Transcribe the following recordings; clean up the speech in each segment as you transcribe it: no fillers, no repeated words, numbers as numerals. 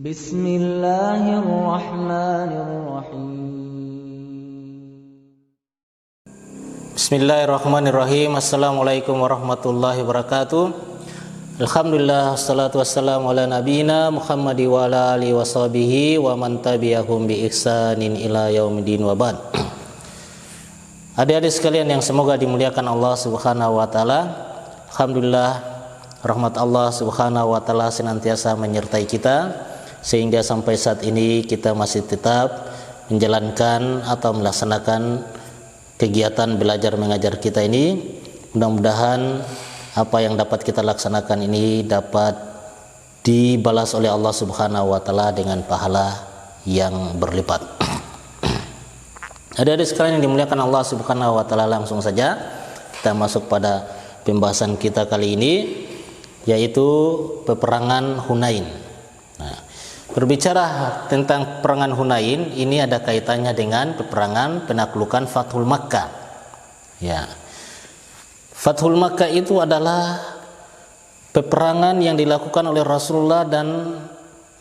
Bismillahirrahmanirrahim. Assalamualaikum warahmatullahi wabarakatuh. Alhamdulillah, wassalatu wassalamu ala nabiyina Muhammad wa ala alihi washabihi wa man tabi'ahum bi ihsanin ila yaumidin wa ba'd. Adik-adik sekalian yang semoga dimuliakan Allah Subhanahu wa taala. Alhamdulillah, rahmat Allah Subhanahu wa taala senantiasa menyertai kita sehingga sampai saat ini kita masih tetap menjalankan atau melaksanakan kegiatan belajar mengajar kita ini. Mudah-mudahan apa yang dapat kita laksanakan ini dapat dibalas oleh Allah Subhanahu wa taala dengan pahala yang berlipat. Adik-adik sekalian yang dimuliakan Allah Subhanahu wa taala, langsung saja kita masuk pada pembahasan kita kali ini, yaitu peperangan Hunain. Nah, berbicara tentang peperangan Hunain ini ada kaitannya dengan peperangan penaklukan Fathul Makkah. Ya. Fathul Makkah itu adalah peperangan yang dilakukan oleh Rasulullah dan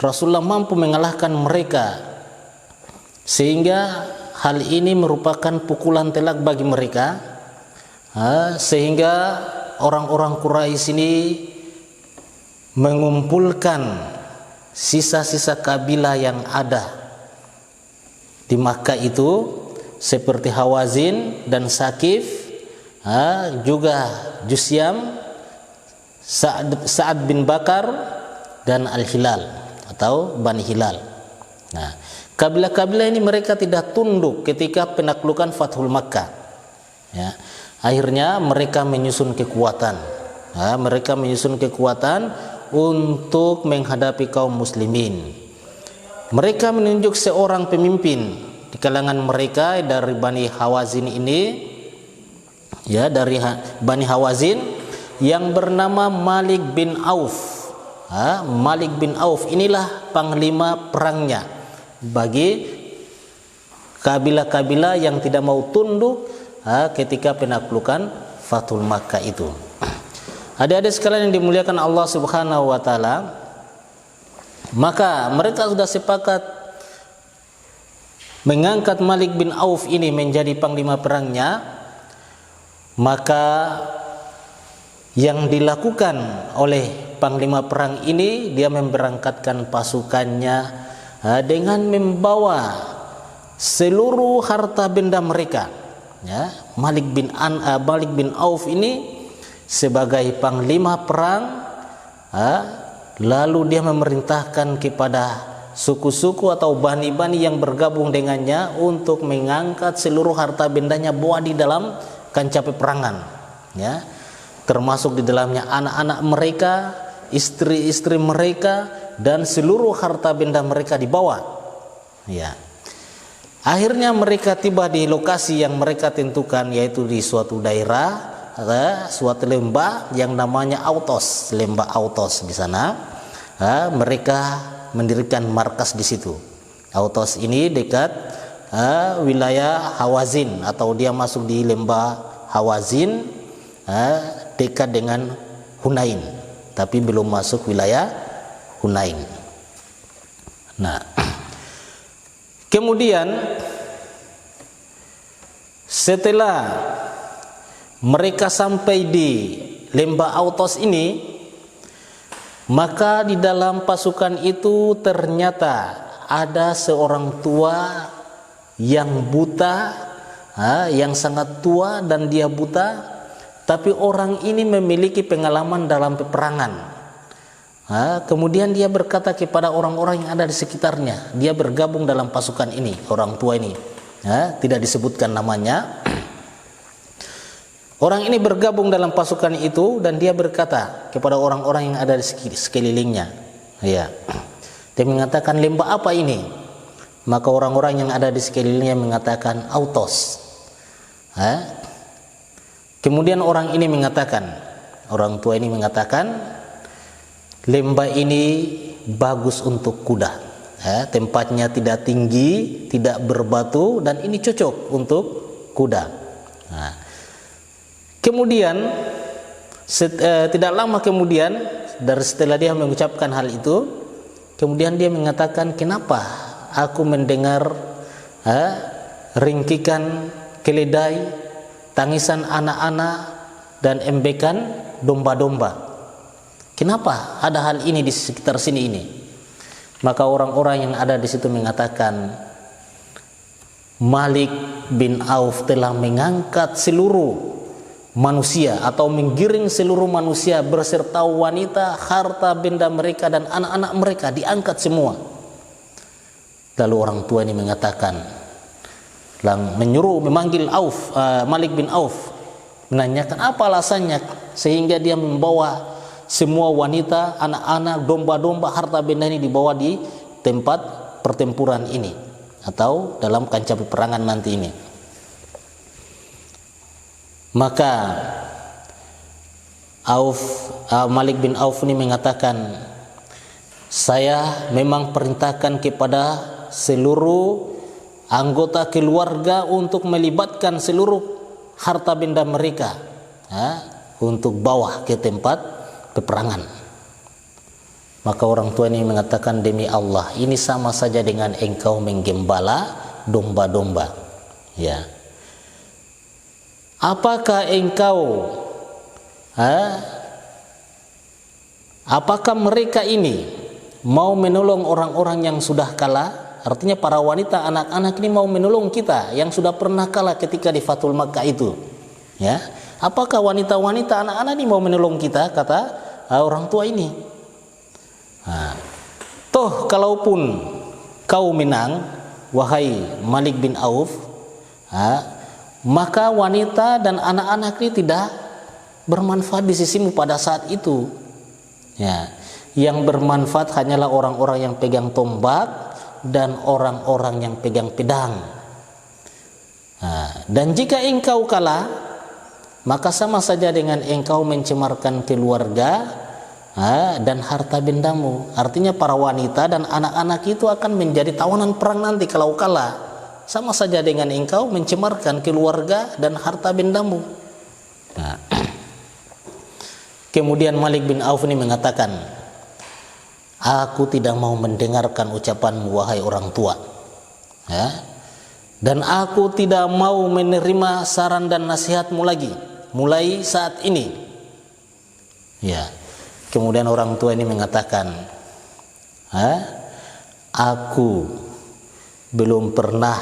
Rasulullah mampu mengalahkan mereka, sehingga hal ini merupakan pukulan telak bagi mereka, sehingga orang-orang Quraisy ini mengumpulkan sisa-sisa kabilah yang ada di Makkah itu seperti Hawazin dan Saqif, juga Jusyam, Sa'ad bin Bakar dan Al-Hilal atau Bani Hilal. Nah, kabilah-kabilah ini mereka tidak tunduk ketika penaklukan Fathul Makkah. Ya, akhirnya mereka menyusun kekuatan. Mereka menyusun kekuatan untuk menghadapi kaum muslimin. Mereka menunjuk seorang pemimpin di kalangan mereka dari Bani Hawazin ini, ya, dari Bani Hawazin yang bernama Malik bin Auf. Malik bin Auf inilah panglima perangnya bagi kabilah-kabilah yang tidak mau tunduk ketika penaklukan Fathul Makkah itu. Adik-adik sekalian yang dimuliakan Allah Subhanahu wa taala, maka mereka sudah sepakat mengangkat Malik bin Auf ini menjadi panglima perangnya. Maka yang dilakukan oleh panglima perang ini, dia memberangkatkan pasukannya dengan membawa seluruh harta benda mereka. Ya, Malik bin Auf ini sebagai panglima perang, lalu dia memerintahkan kepada suku-suku atau bani-bani yang bergabung dengannya untuk mengangkat seluruh harta bendanya bawa di dalam kancah peperangan, ya, termasuk di dalamnya anak-anak mereka, istri-istri mereka, dan seluruh harta benda mereka dibawa. Ya. Akhirnya mereka tiba di lokasi yang mereka tentukan, yaitu di suatu daerah, suatu lembah yang namanya Autos, lembah Autos. Di sana mereka mendirikan markas di situ. Autos ini dekat wilayah Hawazin, atau dia masuk di lembah Hawazin, dekat dengan Hunain, tapi belum masuk wilayah Hunain. Nah, kemudian setelah mereka sampai di lembah Autos ini, maka di dalam pasukan itu ternyata ada seorang tua yang buta, yang sangat tua dan dia buta, tapi orang ini memiliki pengalaman dalam peperangan. Kemudian dia berkata kepada orang-orang yang ada di sekitarnya, dia bergabung dalam pasukan ini, orang tua ini, tidak disebutkan namanya. Orang ini bergabung dalam pasukan itu dan dia berkata kepada orang-orang yang ada di sekelilingnya, ya, dia mengatakan, lembah apa ini? Maka orang-orang yang ada di sekelilingnya mengatakan Autos. Kemudian orang ini mengatakan, orang tua ini mengatakan, lembah ini bagus untuk kuda. Tempatnya tidak tinggi, tidak berbatu, dan ini cocok untuk kuda. Kemudian tidak lama kemudian, dari setelah dia mengucapkan hal itu, Kemudian dia mengatakan, kenapa aku mendengar ringkikan keledai, tangisan anak-anak, dan embekan domba-domba. Kenapa ada hal ini di sekitar sini ini? Maka orang-orang yang ada di situ mengatakan, Malik bin Auf telah mengangkat seluruh manusia atau menggiring seluruh manusia berserta wanita, harta benda mereka dan anak-anak mereka, diangkat semua. Lalu orang tua ini mengatakan, menyuruh memanggil Malik bin Auf, menanyakan apa alasannya sehingga dia membawa semua wanita, anak-anak, domba-domba, harta benda ini dibawa di tempat pertempuran ini atau dalam kancah peperangan nanti ini. Maka Malik bin Auf ini mengatakan, saya memang perintahkan kepada seluruh anggota keluarga untuk melibatkan seluruh harta benda mereka untuk bawa ke tempat peperangan. Maka orang tua ini mengatakan, demi Allah, ini sama saja dengan engkau menggembala domba-domba. Ya. Apakah engkau apakah mereka ini mau menolong orang-orang yang sudah kalah? Artinya para wanita, anak-anak ini mau menolong kita yang sudah pernah kalah ketika di Fathul Makkah itu. Ya, apakah wanita-wanita, anak-anak ini mau menolong kita? Kata orang tua ini. Toh kalaupun kau menang, wahai Malik bin Auf, maka wanita dan anak-anak ini tidak bermanfaat di sisimu pada saat itu. Ya, yang bermanfaat hanyalah orang-orang yang pegang tombak dan orang-orang yang pegang pedang. Dan jika engkau kalah, maka sama saja dengan engkau mencemarkan keluarga dan harta bendamu. Artinya para wanita dan anak-anak itu akan menjadi tawanan perang nanti kalau kalah. Sama saja dengan engkau mencemarkan keluarga dan harta bendamu. Kemudian Malik bin Auf ini mengatakan, aku tidak mau mendengarkan ucapanmu wahai orang tua, dan aku tidak mau menerima saran dan nasihatmu lagi mulai saat ini. Ya. Kemudian orang tua ini mengatakan, aku belum pernah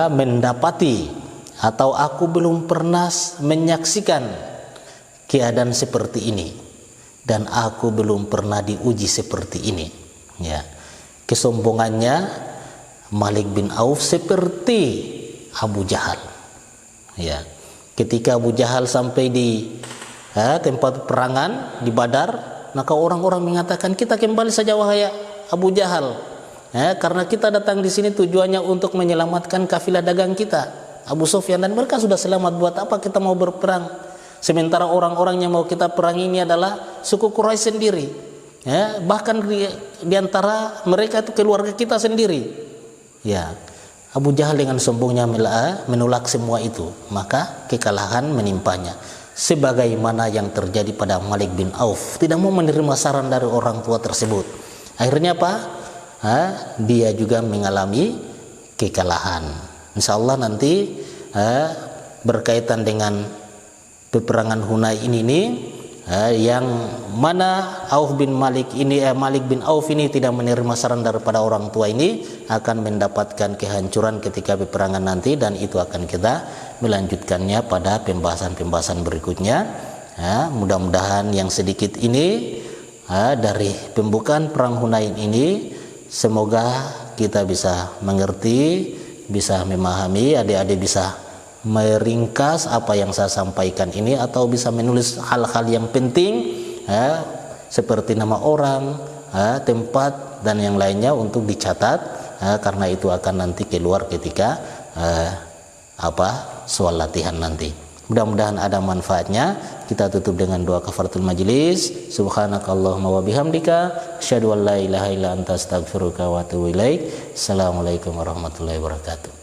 mendapati atau aku belum pernah menyaksikan keadaan seperti ini, dan aku belum pernah diuji seperti ini. Ya, kesombongannya Malik bin Auf seperti Abu Jahal. Ya, ketika Abu Jahal sampai di tempat peperangan di Badar, maka orang-orang mengatakan, kita kembali saja wahai Abu Jahal. Karena kita datang di sini tujuannya untuk menyelamatkan kafilah dagang kita, Abu Sufyan, dan mereka sudah selamat. Buat apa kita mau berperang? Sementara orang-orang yang mau kita perang ini adalah suku Quraisy sendiri. Bahkan di antara mereka itu keluarga kita sendiri. Ya, Abu Jahal dengan sombongnya menolak semua itu, maka kekalahan menimpanya. Sebagaimana yang terjadi pada Malik bin Auf, tidak mau menerima saran dari orang tua tersebut. Akhirnya apa? Dia juga mengalami kekalahan. Insya Allah nanti berkaitan dengan peperangan Hunain ini, yang mana Malik bin Auf ini tidak menerima saran daripada orang tua ini, akan mendapatkan kehancuran ketika peperangan nanti, dan itu akan kita melanjutkannya pada pembahasan-pembahasan berikutnya. Mudah-mudahan yang sedikit ini dari pembukaan perang Hunain ini, semoga kita bisa mengerti, bisa memahami, adik-adik bisa meringkas apa yang saya sampaikan ini, atau bisa menulis hal-hal yang penting seperti nama orang, tempat, dan yang lainnya untuk dicatat, karena itu akan nanti keluar ketika soal latihan nanti. Mudah-mudahan ada manfaatnya. Kita tutup dengan doa kafaratul majlis. Subhanakallahumma wa bihamdika asyhadu an la ilaha illa anta astaghfiruka wa atubu ilaik. Assalamualaikum warahmatullahi wabarakatuh.